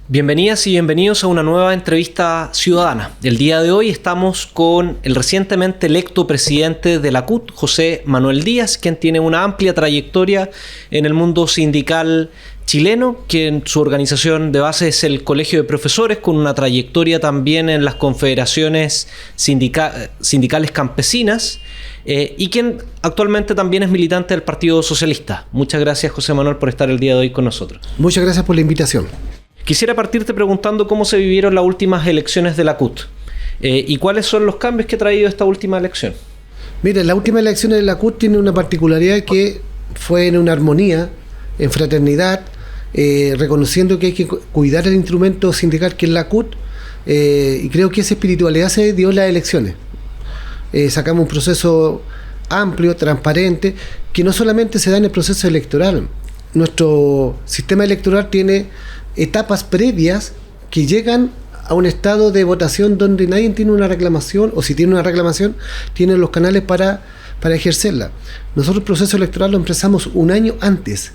Bienvenidas y bienvenidos a una nueva entrevista ciudadana. El día de hoy estamos con el recientemente electo presidente de la CUT, José Manuel Díaz, quien tiene una amplia trayectoria en el mundo sindical chileno, que en su organización de base es el Colegio de Profesores, con una trayectoria también en las confederaciones sindicales campesinas, y quien actualmente también es militante del Partido Socialista. Muchas gracias, José Manuel, por estar el día de hoy con nosotros. Muchas gracias por la invitación. Quisiera partirte preguntando cómo se vivieron las últimas elecciones de la CUT y cuáles son los cambios que ha traído esta última elección. Mira, las últimas elecciones de la CUT tienen una particularidad que fue en una armonía, en fraternidad, reconociendo que hay que cuidar el instrumento sindical que es la CUT, y creo que esa espiritualidad se dio en las elecciones. Sacamos un proceso amplio, transparente, que no solamente se da en el proceso electoral. Nuestro sistema electoral tiene etapas previas que llegan a un estado de votación donde nadie tiene una reclamación, o si tiene una reclamación, tiene los canales para ejercerla. Nosotros el proceso electoral lo empezamos un año antes,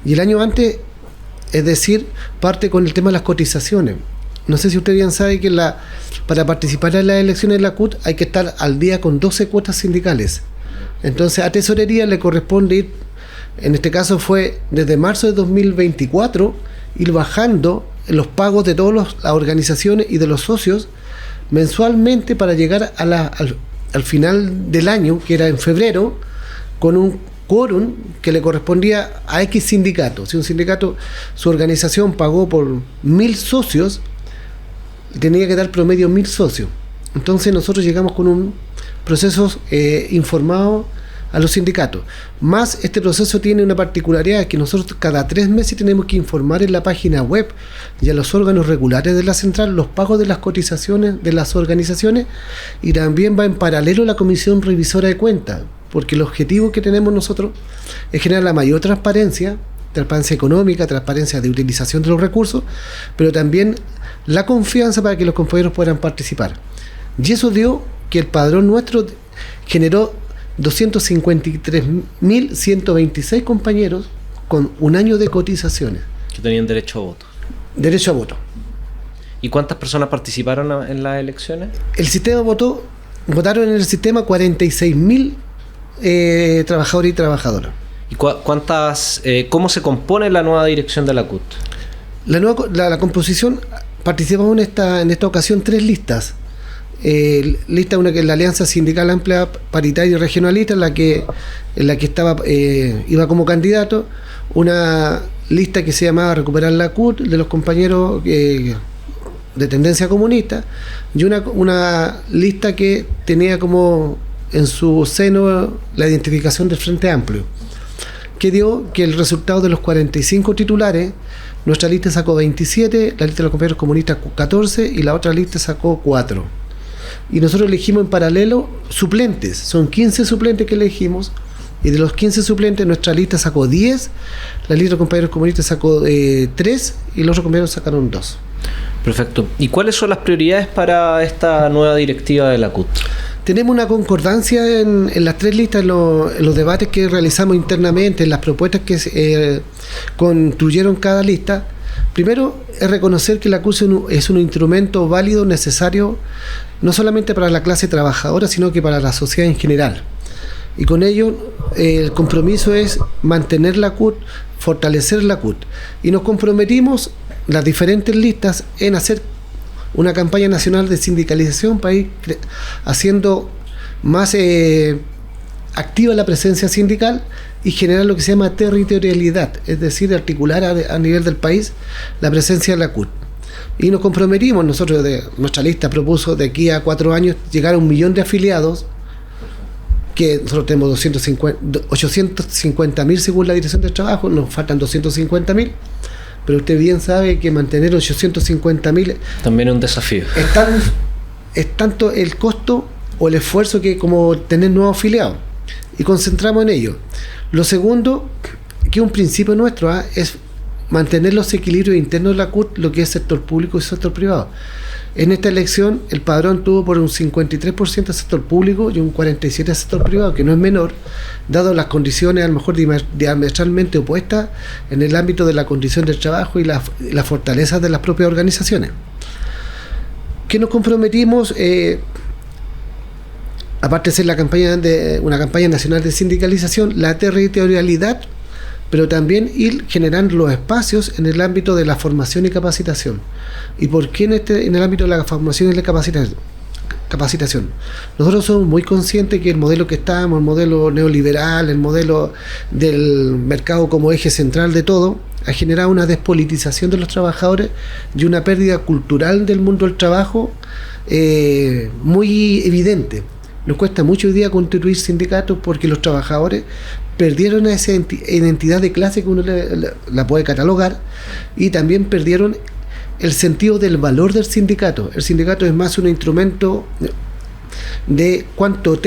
y el año antes, es decir, parte con el tema de las cotizaciones. No sé si usted bien sabe que para participar en las elecciones de la CUT hay que estar al día con 12 cuotas sindicales. Entonces a Tesorería le corresponde ir, en este caso fue desde marzo de 2024, ir bajando los pagos de todas las organizaciones y de los socios mensualmente para llegar al final del año, que era en febrero, con un quórum que le correspondía a X sindicato. Si un sindicato, su organización pagó por 1.000 socios, tenía que dar promedio 1.000 socios. Entonces nosotros llegamos con un proceso informado a los sindicatos. Más este proceso tiene una particularidad, que nosotros cada 3 meses tenemos que informar en la página web y a los órganos regulares de la central los pagos de las cotizaciones de las organizaciones, y también va en paralelo la Comisión Revisora de Cuentas, porque el objetivo que tenemos nosotros es generar la mayor transparencia económica, transparencia de utilización de los recursos, pero también la confianza para que los compañeros puedan participar. Y eso dio que el padrón nuestro generó 253.126 compañeros con un año de cotizaciones. Que tenían derecho a voto. Derecho a voto. ¿Y cuántas personas participaron en las elecciones? El sistema votaron en el sistema 46.000 trabajadores y trabajadoras. ¿Y cómo se compone la nueva dirección de la CUT? La composición, participamos en esta ocasión 3 listas. Lista una que es la Alianza Sindical Amplia, Paritaria y Regionalista, en la que iba como candidato, una lista que se llamaba Recuperar la CUT, de los compañeros de tendencia comunista, y una lista que tenía como en su seno la identificación del Frente Amplio, que dio que el resultado de los 45 titulares, nuestra lista sacó 27, la lista de los compañeros comunistas 14 y la otra lista sacó 4. Y nosotros elegimos en paralelo suplentes, son 15 suplentes que elegimos, y de los 15 suplentes nuestra lista sacó 10, la lista de compañeros comunistas sacó 3 y los otros compañeros sacaron 2. Perfecto. ¿Y cuáles son las prioridades para esta nueva directiva de la CUT? Tenemos una concordancia en las 3 listas, en los debates que realizamos internamente, en las propuestas que construyeron cada lista. Primero es reconocer que la CUT es un instrumento válido, necesario, no solamente para la clase trabajadora, sino que para la sociedad en general. Y con ello el compromiso es mantener la CUT, fortalecer la CUT. Y nos comprometimos, las diferentes listas, en hacer una campaña nacional de sindicalización para ir haciendo más activa la presencia sindical y generar lo que se llama territorialidad, es decir, articular a nivel del país la presencia de la CUT. Y nos comprometimos, nuestra lista propuso de aquí a 4 años llegar a 1 millón de afiliados, que nosotros tenemos 850.000 según la Dirección del Trabajo, nos faltan 250.000, pero usted bien sabe que mantener 850.000 también es un desafío. Es tanto el costo o el esfuerzo que como tener nuevos afiliados, y concentramos en ello. Lo segundo, que un principio nuestro es mantener los equilibrios internos de la CUT, lo que es sector público y sector privado. En esta elección el padrón tuvo por un 53% del sector público y un 47% del sector privado, que no es menor, dado las condiciones a lo mejor diametralmente opuestas en el ámbito de la condición del trabajo y la fortaleza de las propias organizaciones. ¿Qué nos comprometimos? Aparte de ser una campaña nacional de sindicalización, la territorialidad, pero también ir generando los espacios en el ámbito de la formación y capacitación. ¿Y por qué en el ámbito de la formación y la capacitación? Nosotros somos muy conscientes que el modelo que estamos, el modelo neoliberal, el modelo del mercado como eje central de todo, ha generado una despolitización de los trabajadores y una pérdida cultural del mundo del trabajo muy evidente. Nos cuesta mucho hoy día constituir sindicatos porque los trabajadores perdieron esa identidad de clase que uno la puede catalogar, y también perdieron el sentido del valor del sindicato. El sindicato es más un instrumento de cuánto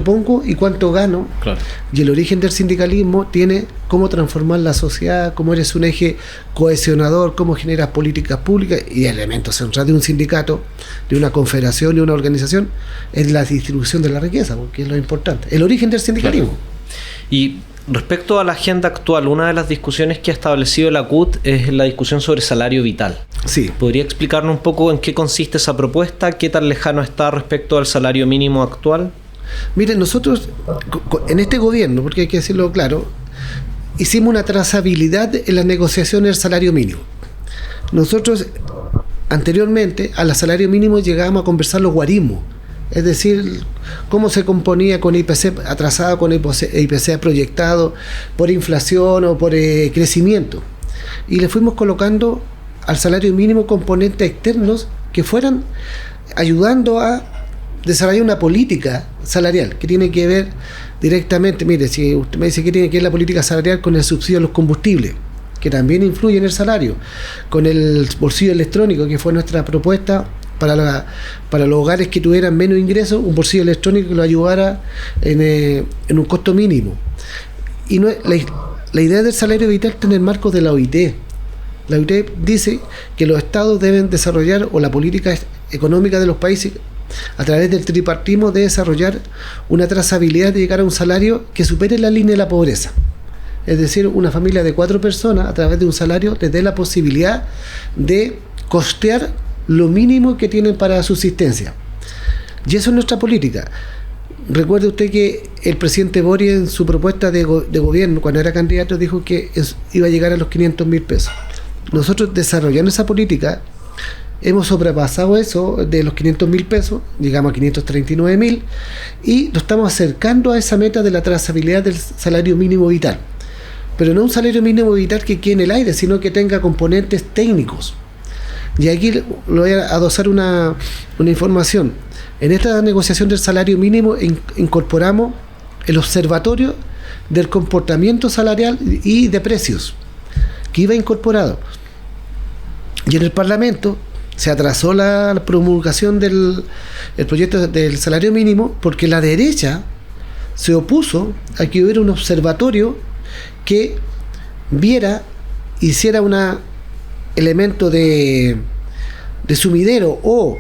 pongo y cuánto gano. Claro. Y el origen del sindicalismo tiene cómo transformar la sociedad, cómo eres un eje cohesionador, cómo generas políticas públicas, y el elemento central de un sindicato, de una confederación y una organización, es la distribución de la riqueza, porque es lo importante, el origen del sindicalismo. Claro. Y respecto a la agenda actual, una de las discusiones que ha establecido la CUT es la discusión sobre salario vital. Sí. ¿Podría explicarnos un poco en qué consiste esa propuesta? ¿Qué tan lejano está respecto al salario mínimo actual? Miren, nosotros en este gobierno, porque hay que decirlo claro, hicimos una trazabilidad en las negociaciones del salario mínimo. Nosotros anteriormente al salario mínimo llegábamos a conversar los guarismos, es decir, cómo se componía con IPC atrasado, con IPC proyectado, por inflación o por crecimiento. Y le fuimos colocando al salario mínimo componentes externos que fueran ayudando a desarrollar una política salarial que tiene que ver directamente, mire, si usted me dice que tiene que ver la política salarial con el subsidio a los combustibles, que también influye en el salario, con el bolsillo electrónico, que fue nuestra propuesta para los hogares que tuvieran menos ingresos, un bolsillo electrónico que lo ayudara en un costo mínimo. Y la idea del salario vital está en el marco de la OIT. La OIT dice que los estados deben desarrollar, o la política económica de los países, a través del tripartismo, de desarrollar una trazabilidad de llegar a un salario que supere la línea de la pobreza. Es decir, una familia de 4 personas, a través de un salario, les dé la posibilidad de costear lo mínimo que tienen para subsistencia. Y eso es nuestra política. Recuerde usted que el presidente Boric, en su propuesta de gobierno, cuando era candidato, dijo que iba a llegar a los 500.000 pesos. Nosotros, desarrollando esa política, hemos sobrepasado eso de los 500.000 pesos, llegamos a 539.000, y nos estamos acercando a esa meta de la trazabilidad del salario mínimo vital. Pero no un salario mínimo vital que quede en el aire, sino que tenga componentes técnicos. Y aquí le voy a adosar una información. En esta negociación del salario mínimo incorporamos el observatorio del comportamiento salarial y de precios, que iba incorporado. Y en el Parlamento se atrasó la promulgación del proyecto del salario mínimo porque la derecha se opuso a que hubiera un observatorio que hiciera un elemento de sumidero o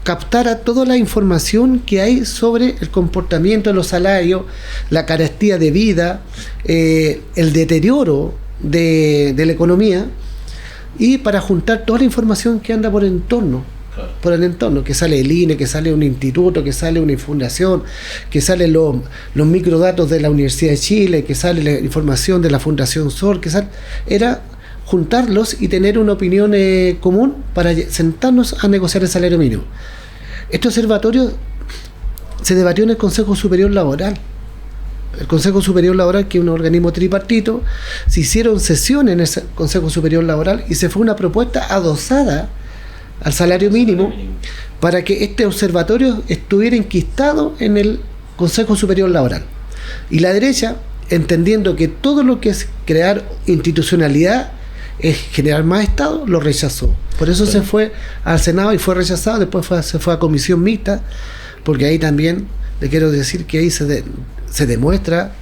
captara toda la información que hay sobre el comportamiento de los salarios, la carestía de vida, el deterioro de la economía, y para juntar toda la información que anda por el entorno, que sale el INE, que sale un instituto, que sale una fundación, que salen los microdatos de la Universidad de Chile, que sale la información de la Fundación SOR, era juntarlos y tener una opinión común para sentarnos a negociar el salario mínimo. Este observatorio se debatió en el Consejo Superior Laboral. El Consejo Superior Laboral, que es un organismo tripartito, se hicieron sesiones en ese Consejo Superior Laboral y se fue una propuesta adosada al salario mínimo para que este observatorio estuviera enquistado en el Consejo Superior Laboral. Y la derecha, entendiendo que todo lo que es crear institucionalidad es generar más Estado, lo rechazó. Por eso se fue al Senado y fue rechazado. Después se fue a comisión mixta, porque ahí también le quiero decir que ahí se demuestra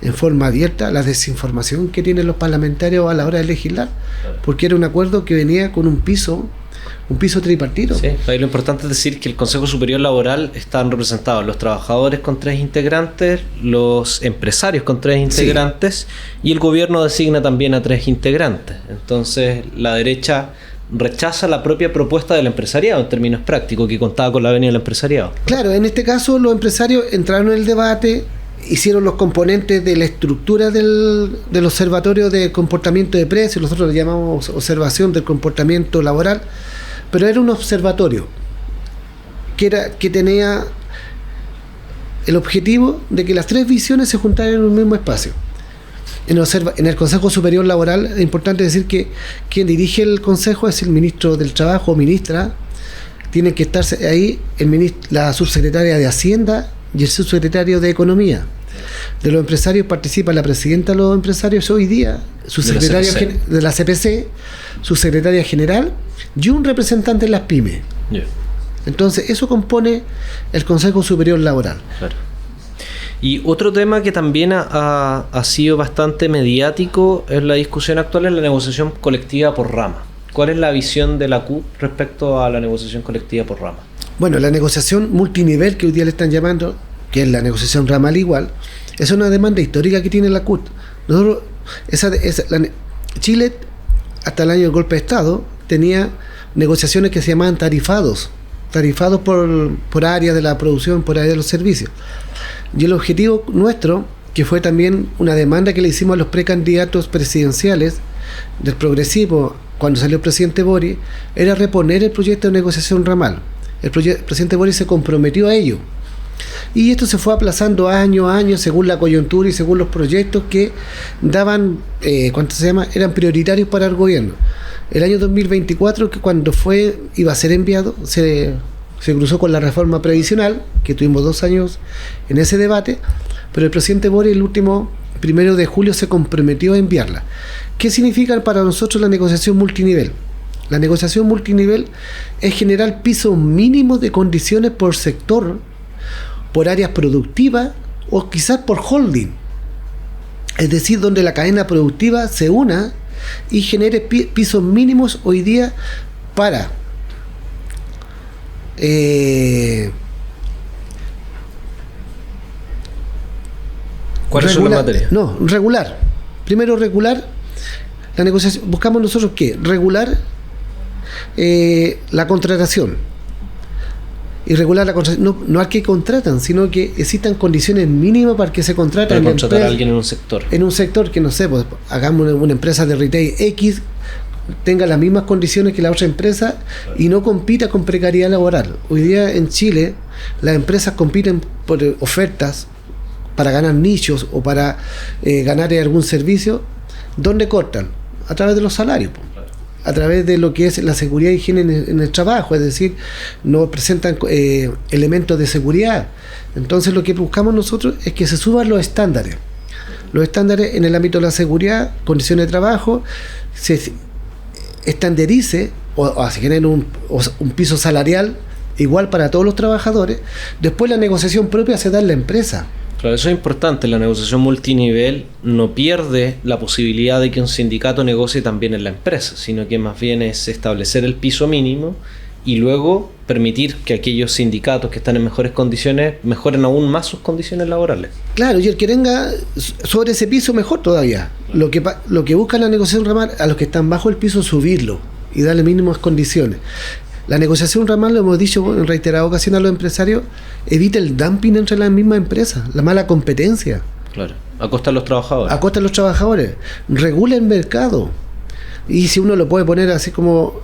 en forma abierta la desinformación que tienen los parlamentarios a la hora de legislar, porque era un acuerdo que venía con un piso tripartito. Sí, ahí lo importante es decir que el Consejo Superior Laboral están representados los trabajadores con 3 integrantes, los empresarios con 3 integrantes, y el gobierno designa también a 3 integrantes. Entonces la derecha rechaza la propia propuesta del empresariado en términos prácticos, que contaba con la venia del empresariado. Claro, en este caso los empresarios entraron en el debate, hicieron los componentes de la estructura del observatorio de comportamiento de precios, nosotros lo llamamos observación del comportamiento laboral, pero era un observatorio que tenía el objetivo de que las 3 visiones se juntaran en un mismo espacio. En el Consejo Superior Laboral es importante decir que quien dirige el Consejo es el ministro del Trabajo o ministra. Tienen que estar ahí la subsecretaria de Hacienda y el subsecretario de Economía. De los empresarios participa la presidenta de los empresarios hoy día, subsecretaria de la CPC, subsecretaria general y un representante de las pymes. Yeah. Entonces eso compone el Consejo Superior Laboral. Claro. Y otro tema que también ha sido bastante mediático en la discusión actual es la negociación colectiva por rama. ¿Cuál es la visión de la CUT respecto a la negociación colectiva por rama? Bueno, la negociación multinivel que hoy día le están llamando, que es la negociación ramal igual, es una demanda histórica que tiene la CUT. Chile, hasta el año del golpe de Estado, tenía negociaciones que se llamaban tarifados por área de la producción, por área de los servicios. Y el objetivo nuestro, que fue también una demanda que le hicimos a los precandidatos presidenciales del progresismo cuando salió el presidente Boric, era reponer el proyecto de negociación ramal. El presidente Boric se comprometió a ello. Y esto se fue aplazando año a año según la coyuntura y según los proyectos que daban, eran prioritarios para el gobierno. El año 2024, que cuando iba a ser enviado, se cruzó con la reforma previsional, que tuvimos 2 años en ese debate, pero el presidente Boric el último 1 de julio se comprometió a enviarla. ¿Qué significa para nosotros la negociación multinivel? La negociación multinivel es generar pisos mínimos de condiciones por sector, por áreas productivas o quizás por holding. Es decir, donde la cadena productiva se una y genere pisos mínimos hoy día para ¿cuáles son las materias? No, regular. Primero regular la negociación. Buscamos nosotros ¿qué? Regular la contratación. Y regular la contratación. No al que contratan, sino que existan condiciones mínimas para que se contraten. Para contratar a alguien en un sector. En un sector que, no sé, pues, hagamos una empresa de retail X, tenga las mismas condiciones que la otra empresa y no compita con precariedad laboral. Hoy día en Chile las empresas compiten por ofertas para ganar nichos o para ganar algún servicio. ¿Dónde cortan? A través de los salarios, a través de lo que es la seguridad y higiene en el trabajo, es decir, no presentan elementos de seguridad. Entonces lo que buscamos nosotros es que se suban los estándares en el ámbito de la seguridad, condiciones de trabajo, se estandarice o se genere un piso salarial igual para todos los trabajadores. Después la negociación propia se da en la empresa. Claro, eso es importante. La negociación multinivel no pierde la posibilidad de que un sindicato negocie también en la empresa, sino que más bien es establecer el piso mínimo y luego permitir que aquellos sindicatos que están en mejores condiciones mejoren aún más sus condiciones laborales. Claro, y el que tenga sobre ese piso mejor todavía. Lo que busca la negociación ramal, a los que están bajo el piso, subirlo y darle mínimas condiciones. La negociación ramal, lo hemos dicho en reiteradas ocasiones a los empresarios, evita el dumping entre las mismas empresas, la mala competencia. Claro, a costa de los trabajadores. A costa de los trabajadores. Regula el mercado. Y si uno lo puede poner así como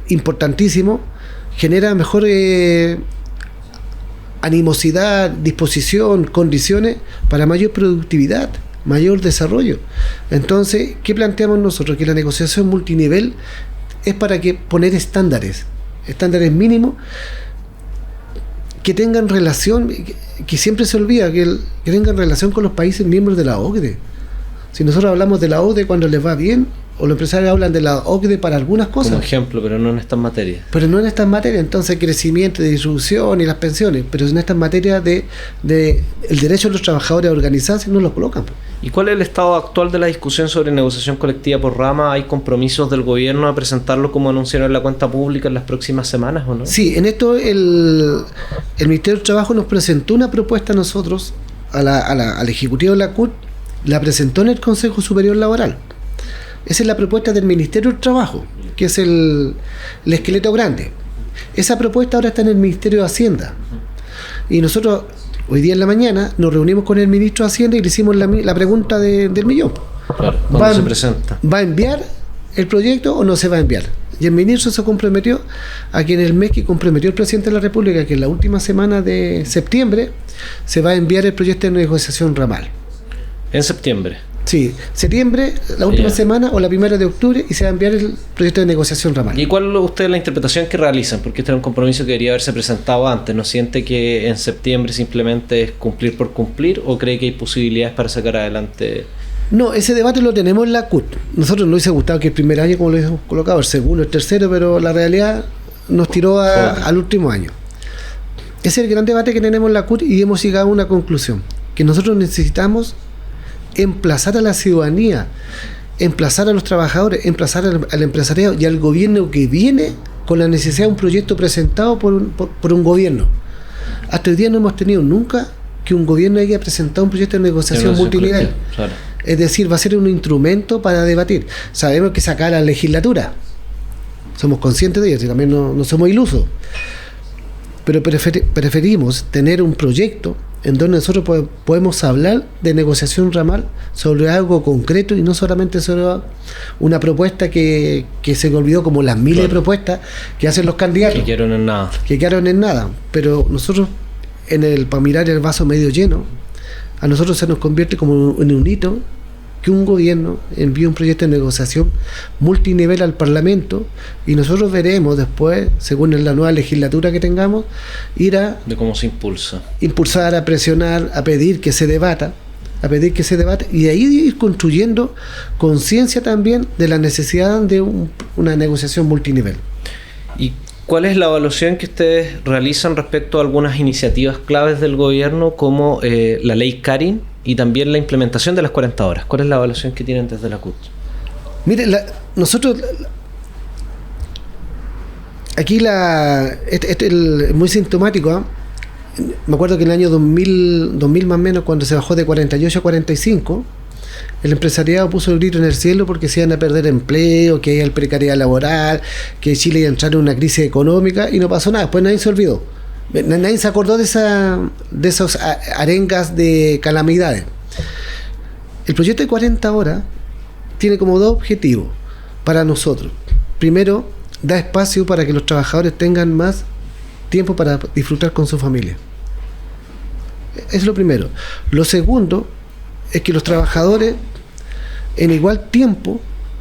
importantísimo, genera mejor animosidad, disposición, condiciones para mayor productividad, mayor desarrollo. Entonces, ¿qué planteamos nosotros? Que la negociación multinivel es para poner estándares mínimos que tengan relación, que siempre se olvida, que tengan relación con los países miembros de la OCDE. Si nosotros hablamos de la OCDE cuando les va bien, o los empresarios hablan de la OCDE para algunas cosas. Como ejemplo, pero no en estas materias. Pero no en estas materias, entonces crecimiento, de distribución y las pensiones, pero en estas materias de el derecho de los trabajadores a organizarse no lo colocan. ¿Y cuál es el estado actual de la discusión sobre negociación colectiva por rama? ¿Hay compromisos del gobierno a presentarlo como anunciaron en la cuenta pública en las próximas semanas o no? Sí, en esto el Ministerio del Trabajo nos presentó una propuesta a nosotros, al Ejecutivo de la CUT, la presentó en el Consejo Superior Laboral. Esa es la propuesta del Ministerio del Trabajo, que es el esqueleto grande. Esa propuesta ahora está en el Ministerio de Hacienda. Y nosotros, hoy día en la mañana, nos reunimos con el Ministro de Hacienda y le hicimos la pregunta del millón. Claro, ¿cuándo se presenta? ¿Va a enviar el proyecto o no se va a enviar? Y el ministro se comprometió a que en el mes que comprometió el presidente de la República, que en la última semana de septiembre, se va a enviar el proyecto de negociación ramal. ¿En septiembre? Sí, septiembre, la última semana o la primera de octubre, y se va a enviar el proyecto de negociación ramal. ¿Y cuál es usted la interpretación que realizan? Porque este era un compromiso que debería haberse presentado antes. ¿No siente que en septiembre simplemente es cumplir por cumplir o cree que hay posibilidades para sacar adelante? No, ese debate lo tenemos en la CUT. Nosotros nos hubiese gustado que el primer año, como lo hemos colocado, el segundo, el tercero, pero la realidad nos tiró al último año. Ese es el gran debate que tenemos en la CUT y hemos llegado a una conclusión, que nosotros necesitamos emplazar a la ciudadanía, emplazar a los trabajadores, emplazar al empresariado y al gobierno que viene con la necesidad de un proyecto presentado por un gobierno. Hasta hoy día no hemos tenido nunca que un gobierno haya presentado un proyecto de negociación multinivel. Claro. Es decir, va a ser un instrumento para debatir. Sabemos que saca la legislatura, somos conscientes de ello y también no somos ilusos, pero preferimos tener un proyecto en donde nosotros podemos hablar de negociación ramal sobre algo concreto y no solamente sobre una propuesta que se olvidó, como las miles de propuestas que hacen los candidatos. Que quedaron en nada. Que quedaron en nada. Pero nosotros, para mirar el vaso medio lleno, a nosotros se nos convierte como en un hito que un gobierno envíe un proyecto de negociación multinivel al Parlamento y nosotros veremos después, según la nueva legislatura que tengamos, ir a... De cómo se impulsa. Impulsar, a presionar, a pedir que se debata y de ahí ir construyendo conciencia también de la necesidad de una negociación multinivel. ¿Y cuál es la evaluación que ustedes realizan respecto a algunas iniciativas claves del gobierno como la ley Karin y también la implementación de las 40 horas? ¿Cuál es la evaluación que tienen desde la CUT? Mire, nosotros aquí es muy sintomático, ¿eh? Me acuerdo que en el año 2000 más o menos, cuando se bajó de 48 a 45, el empresariado puso el grito en el cielo porque se iban a perder empleo, que hay precariedad laboral, que Chile iba a entrar en una crisis económica, y no pasó nada. Después nadie se olvidó. Nadie se acordó de esas arengas de calamidades. El proyecto de 40 horas tiene como dos objetivos para nosotros. Primero, da espacio para que los trabajadores tengan más tiempo para disfrutar con su familia. Es lo primero. Lo segundo es que los trabajadores en igual tiempo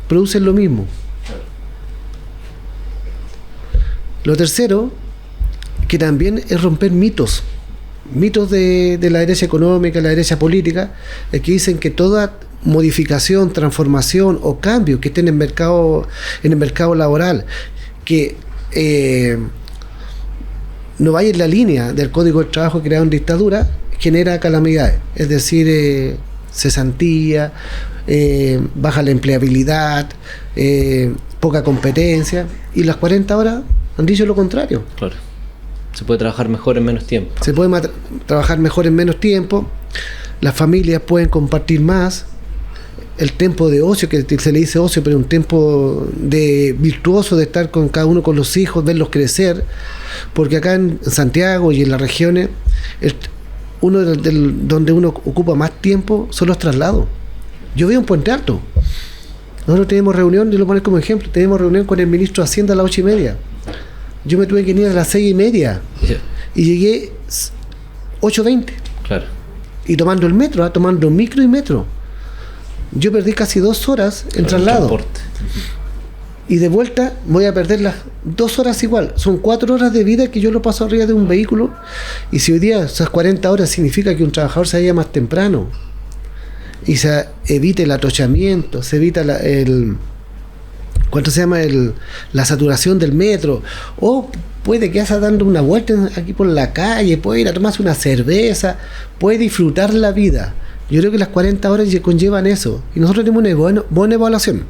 producen lo mismo. Lo tercero, que también es romper mitos de la derecha económica, la derecha política, que dicen que toda modificación, transformación o cambio que esté en el mercado laboral, que no vaya en la línea del Código del Trabajo creado en dictadura, genera calamidades, es decir, cesantía, baja la empleabilidad, poca competencia, y las 40 horas han dicho lo contrario. Claro. Se puede trabajar mejor en menos tiempo. Se puede trabajar mejor en menos tiempo, las familias pueden compartir más, el tiempo de ocio, que se le dice ocio, pero un tiempo virtuoso de estar con cada uno, con los hijos, verlos crecer, porque acá en Santiago y en las regiones, donde uno ocupa más tiempo son los traslados. Yo vivo en Puente Alto. Nosotros tenemos reunión, yo lo pongo como ejemplo, tenemos reunión con el ministro de Hacienda a las 8:30. Yo me tuve que ir a las 6:30 y llegué 8:20. Claro. Y tomando el metro, tomando micro y metro. Yo perdí casi 2 horas en traslado. Transporte. Y de vuelta voy a perder las 2 horas igual. Son 4 horas de vida que yo lo paso arriba de un vehículo. Y si hoy día esas 40 horas significa que un trabajador se vaya más temprano y se evite el atochamiento, se evita la saturación del metro, o puede quedarse dando una vuelta aquí por la calle, puede ir a tomarse una cerveza, puede disfrutar la vida Yo creo que las 40 horas ya conllevan eso. Y nosotros tenemos una buena evaluación.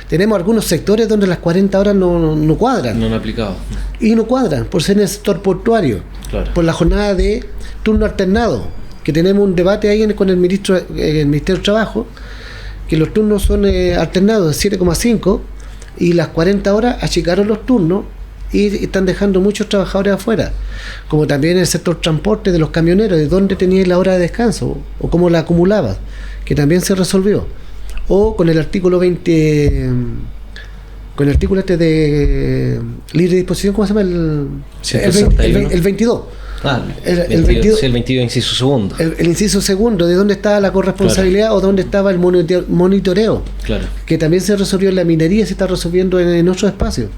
Tenemos algunos sectores donde las 40 horas no cuadran. No han aplicado. Y no cuadran, por ser en el sector portuario. Claro. Por la jornada de turno alternado. Que tenemos un debate ahí con el Ministerio de Trabajo, que los turnos son alternados de 7,5 y las 40 horas achicaron los turnos y están dejando muchos trabajadores afuera, como también en el sector transporte de los camioneros, de dónde tenías la hora de descanso o cómo la acumulabas, que también se resolvió, o con el artículo 20, con el artículo este de libre disposición, ¿cómo se llama? El 22. El 22, el 22 inciso segundo. El inciso segundo, de dónde estaba la corresponsabilidad, claro, o dónde estaba el monitoreo, claro, que también se resolvió en la minería y se está resolviendo en otros espacios.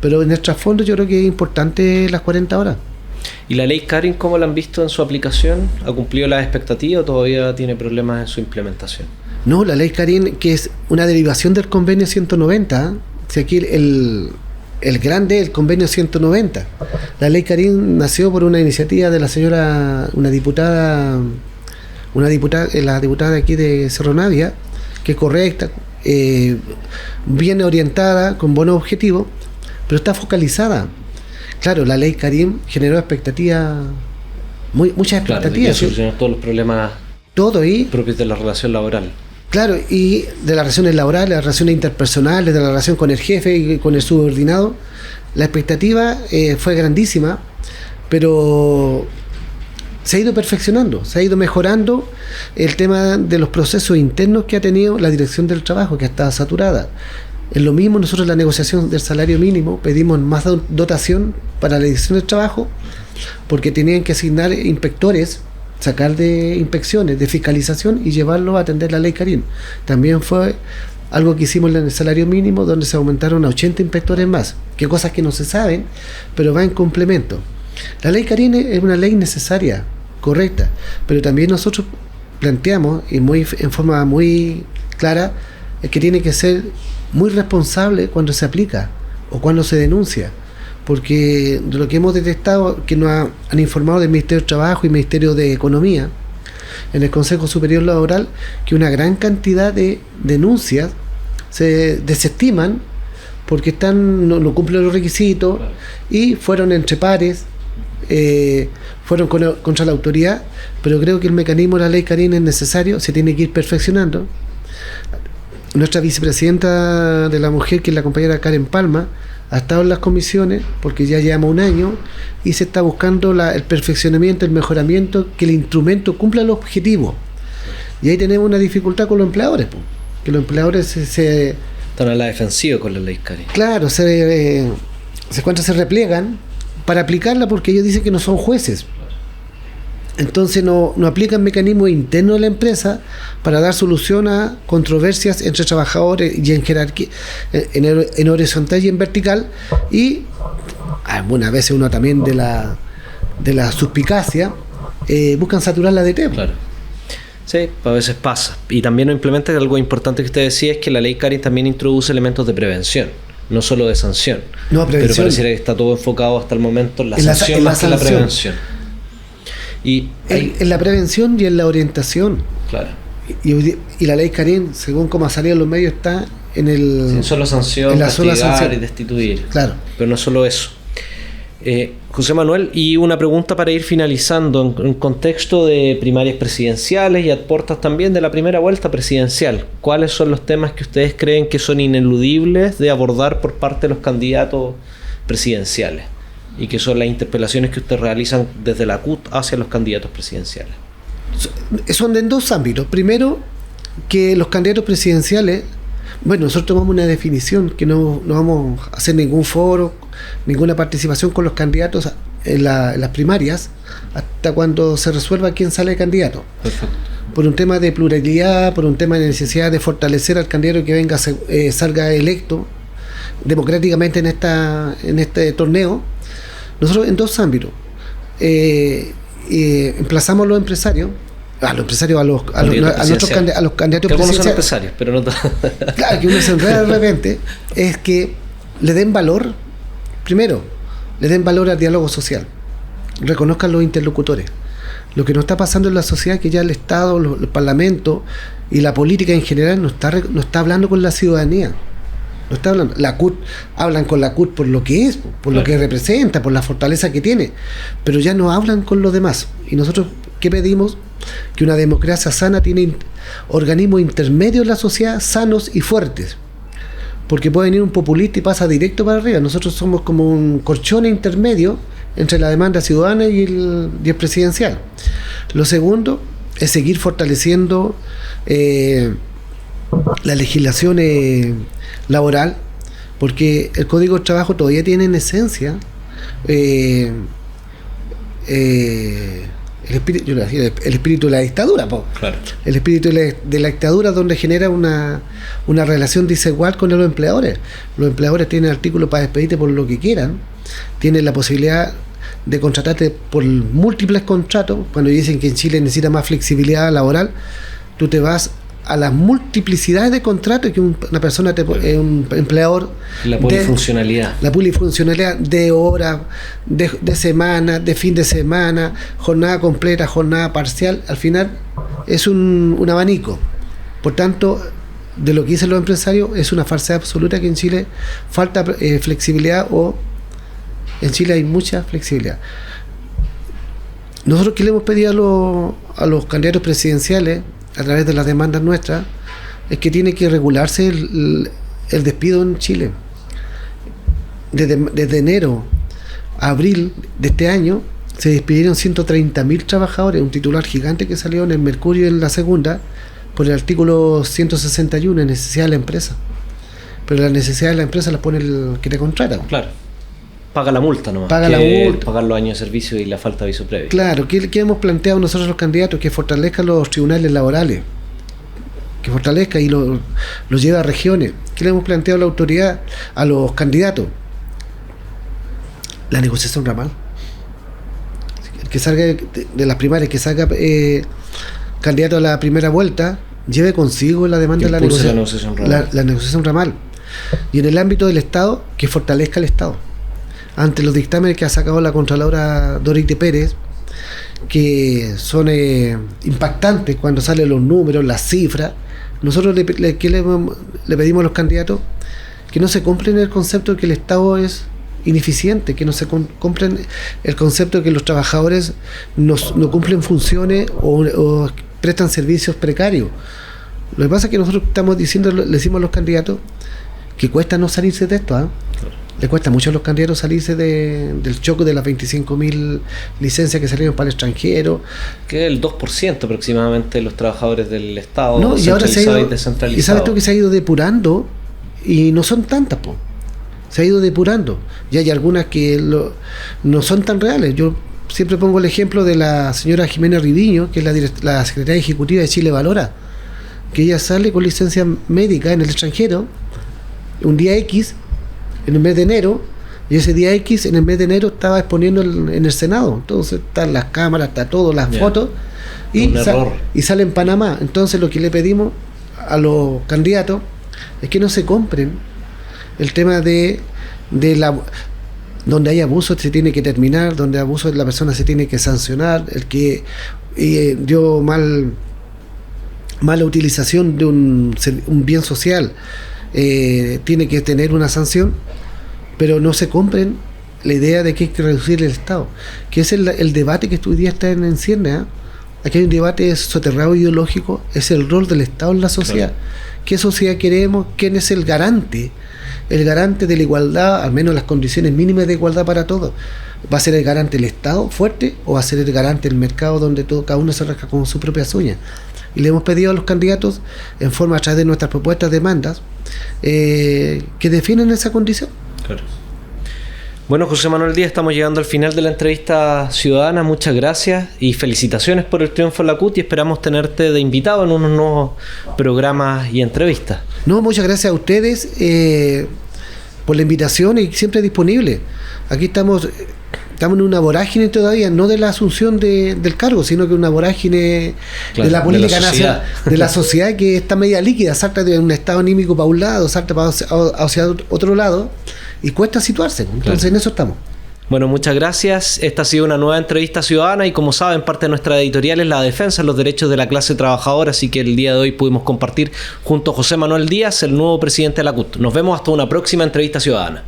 Pero en el trasfondo yo creo que es importante las 40 horas. ¿Y la ley Karin cómo la han visto en su aplicación? ¿Ha cumplido las expectativas o todavía tiene problemas en su implementación? No, la ley Karin, que es una derivación del convenio 190, si aquí el grande, el convenio 190. La ley Karin nació por una iniciativa de la señora, la diputada de aquí de Cerro Navia, que es correcta, bien orientada, con buenos objetivos, pero está focalizada. Claro, la ley Karim generó expectativas, muchas expectativas. Claro, solucionar todos los problemas propios de la relación laboral. Claro, y de las relaciones laborales, las relaciones interpersonales, de la relación con el jefe y con el subordinado. La expectativa fue grandísima, pero se ha ido perfeccionando, se ha ido mejorando el tema de los procesos internos que ha tenido la dirección del trabajo, que está saturada. Es lo mismo, nosotros en la negociación del salario mínimo pedimos más dotación para la dirección del trabajo, porque tenían que asignar inspectores, sacar de inspecciones, de fiscalización y llevarlo a atender la ley Karim. También fue algo que hicimos en el salario mínimo, donde se aumentaron a 80 inspectores más, que cosas que no se saben, pero va en complemento. La ley Karim es una ley necesaria, correcta, pero también nosotros planteamos, y en forma muy clara, es que tiene que ser muy responsable cuando se aplica o cuando se denuncia, porque de lo que hemos detectado, que nos han informado del Ministerio de Trabajo y Ministerio de Economía en el Consejo Superior Laboral, que una gran cantidad de denuncias se desestiman porque no cumplen los requisitos y fueron entre pares, fueron contra la autoridad. Pero creo que el mecanismo de la ley Karim es necesario, se tiene que ir perfeccionando. Nuestra vicepresidenta de la mujer, que es la compañera Karen Palma, ha estado en las comisiones, porque ya llevamos un año, y se está buscando el perfeccionamiento, el mejoramiento, que el instrumento cumpla los objetivos. Y ahí tenemos una dificultad con los empleadores, que los empleadores están a la defensiva con la ley Karim. Claro, se repliegan para aplicarla, porque ellos dicen que no son jueces. Entonces no aplican mecanismos internos de la empresa para dar solución a controversias entre trabajadores y en jerarquía, en horizontal y en vertical, y algunas veces uno también de la suspicacia buscan saturar la DT. Claro. Sí, a veces pasa. Y también no implementa algo importante que usted decía, es que la ley Karim también introduce elementos de prevención, no solo de sanción. No, prevención. Pero pareciera que está todo enfocado hasta el momento en la sanción más que en la prevención. Y en la prevención y en la orientación. Claro. Y la ley Karim, según como ha salido en los medios, está en el... Sin solo sanción, en la castigar sola sanción y destituir. Claro. Pero no solo eso. José Manuel, y una pregunta para ir finalizando, en contexto de primarias presidenciales y a puertas también de la primera vuelta presidencial, ¿cuáles son los temas que ustedes creen que son ineludibles de abordar por parte de los candidatos presidenciales? Y que son las interpelaciones que ustedes realizan desde la CUT hacia los candidatos presidenciales. Son en dos ámbitos. Primero, que los candidatos presidenciales, nosotros tomamos una definición, que no vamos a hacer ningún foro, ninguna participación con los candidatos en las primarias, hasta cuando se resuelva quién sale candidato. Perfecto. Por un tema de pluralidad, por un tema de necesidad de fortalecer al candidato que venga, salga electo democráticamente en este torneo. Nosotros en dos ámbitos emplazamos a los empresarios, a los candidatos presidenciales. Algunos son empresarios, pero no todos. Claro, que uno se enreda de repente, es que le den valor, primero, le den valor al diálogo social, reconozcan los interlocutores, Lo que nos está pasando en la sociedad es que ya el Estado, el Parlamento y la política en general no está hablando con la ciudadanía. No está hablando. La CUT, hablan con la CUT por lo que es, por lo que representa, por la fortaleza que tiene, pero ya no hablan con los demás. Y nosotros, ¿qué pedimos? Que una democracia sana tiene organismos intermedios en la sociedad, sanos y fuertes. Porque puede venir un populista y pasa directo para arriba. Nosotros somos como un colchón intermedio entre la demanda ciudadana y el presidencial. Lo segundo es seguir fortaleciendo la legislación laboral, porque el Código de Trabajo todavía tiene en esencia el espíritu de la dictadura, claro. El espíritu de la dictadura, donde genera una relación desigual con los empleadores. Los empleadores tienen artículos para despedirte por lo que quieran, tienen la posibilidad de contratarte por múltiples contratos. Cuando dicen que en Chile necesita más flexibilidad laboral, tú te vas a las multiplicidades de contratos que una persona, un empleador... La polifuncionalidad. La polifuncionalidad de horas, de semana, de fin de semana, jornada completa, jornada parcial. Al final es un abanico. Por tanto, de lo que dicen los empresarios, es una falsedad absoluta que en Chile falta flexibilidad, o en Chile hay mucha flexibilidad. Nosotros que le hemos pedido a los candidatos presidenciales, a través de las demandas nuestras, es que tiene que regularse el despido en Chile. Desde enero a abril de este año se despidieron 130.000 trabajadores, un titular gigante que salió en el Mercurio en la segunda, por el artículo 161, necesidad de la empresa. Pero la necesidad de la empresa la pone el que te contrata. Claro. Paga la multa nomás. Paga la multa. Pagar los años de servicio y la falta de aviso previo. Claro, ¿qué hemos planteado nosotros los candidatos? Que fortalezcan los tribunales laborales, que fortalezca y los lleve a regiones. ¿Qué le hemos planteado a la autoridad, a los candidatos? La negociación ramal. El que salga de las primarias, que salga candidato a la primera vuelta, lleve consigo la demanda de la negociación ramal. La negociación ramal. Y en el ámbito del Estado, que fortalezca el Estado. Ante los dictámenes que ha sacado la Contralora Dorite Pérez, que son impactantes cuando salen los números, las cifras, nosotros le pedimos a los candidatos que no se compren el concepto de que el Estado es ineficiente, que no se compren el concepto de que los trabajadores no cumplen funciones o prestan servicios precarios. Lo que pasa es que nosotros le decimos a los candidatos que cuesta no salirse de esto, ¿eh? Le cuesta mucho a los candidatos salirse del choque de las 25.000 licencias que salieron para el extranjero. Que es el 2% aproximadamente de los trabajadores del Estado, no, y ahora centralizado y descentralizado. Y sabes tú que se ha ido depurando, y no son tantas, se ha ido depurando. Y hay algunas que no son tan reales. Yo siempre pongo el ejemplo de la señora Jimena Riviño, que es la secretaria ejecutiva de Chile Valora, que ella sale con licencia médica en el extranjero un día X, en el mes de enero, y ese día X en el mes de enero estaba exponiendo en el Senado. Entonces están las cámaras, está todo, las fotos, y sale en Panamá. Entonces lo que le pedimos a los candidatos es que no se compren el tema de donde hay abuso se tiene que terminar, donde hay abuso la persona se tiene que sancionar, el que dio mala utilización de un bien social tiene que tener una sanción, pero no se compren la idea de que hay que reducir el Estado, que es el debate que hoy día está en cierne, ¿eh? Aquí hay un debate soterrado ideológico, es el rol del Estado en la sociedad. Claro. ¿Qué sociedad queremos? ¿Quién es el garante? El garante de la igualdad, al menos las condiciones mínimas de igualdad para todos. ¿Va a ser el garante el Estado fuerte o va a ser el garante el mercado donde cada uno se rasca con sus propias uñas? Y le hemos pedido a los candidatos, en forma a través de nuestras propuestas, demandas, que definan esa condición. Claro. Bueno, José Manuel Díaz, estamos llegando al final de la entrevista ciudadana. Muchas gracias y felicitaciones por el triunfo en la CUT, y esperamos tenerte de invitado en unos nuevos programas y entrevistas. No, muchas gracias a ustedes por la invitación, y siempre disponible. Aquí estamos en una vorágine todavía, no de la asunción del cargo, sino que una vorágine, claro, de la política nacional, de la sociedad, que está media líquida, salta de un estado anímico para un lado, salta hacia otro lado, y cuesta situarse. Entonces, claro, en eso estamos. Bueno, muchas gracias. Esta ha sido una nueva entrevista ciudadana y como saben, parte de nuestra editorial es la defensa de los derechos de la clase trabajadora, así que el día de hoy pudimos compartir junto a José Manuel Díaz, el nuevo presidente de la CUT. Nos vemos hasta una próxima entrevista ciudadana.